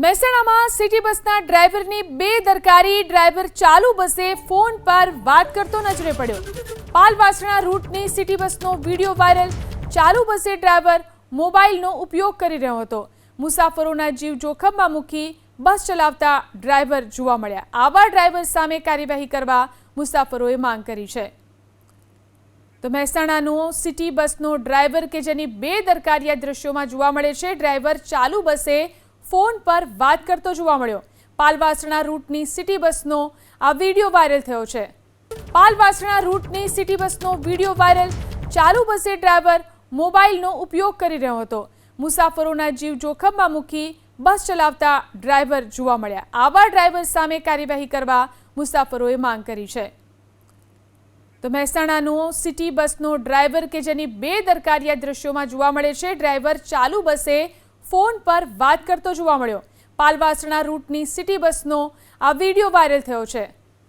મહેસાણામાં સિટી બસના ડ્રાઈવરની બેદરકારી. ડ્રાઈવર ચાલુ બસે ફોન પર વાત કરતો નજરે પડ્યો. પાલવાસણા રૂટની સિટી બસનો વિડીયો વાયરલ. ચાલુ બસે ડ્રાઈવર મોબાઈલનો ઉપયોગ કરી રહ્યો હતો. મુસાફરોના જીવ જોખમમાં મૂકી બસ ચલાવતા ડ્રાઈવર જોવા મળ્યા. આવા ડ્રાઈવર સામે કાર્યવાહી કરવા મુસાફરોએ માંગ કરી છે. તો મહેસાણાનો સિટી બસનો ડ્રાઈવર કે જેની બેદરકારી આ દ્રશ્યોમાં જોવા મળે છે. ડ્રાઈવર ચાલુ બસે ફોન પર વાત કરતો જોવા મળ્યો. પાલવાસણા રૂટની સિટી બસનો આ વિડીયો વાયરલ થયો છે. પાલવાસણા રૂટની સિટી બસનો વિડીયો વાયરલ. ચાલુ બસે ડ્રાઈવર મોબાઈલનો ઉપયોગ કરી રહ્યો હતો. મુસાફરોના જીવ જોખમમાં મૂકી બસ ચલાવતા ડ્રાઈવર જોવા મળ્યા. આવા ડ્રાઈવર સામે કાર્યવાહી કરવા મુસાફરોએ માંગ કરી છે. તો મહેસાણાનો સિટી બસનો ડ્રાઈવર કે જેની બેદરકારી આ દ્રશ્યોમાં જોવા મળે છે. ડ્રાઈવર ચાલુ બસે ફોન પર વાત કરતો જોવા મળ્યો. પાલવાસણા રૂટની સિટી બસનો આ વિડીયો વાયરલ થયો છે.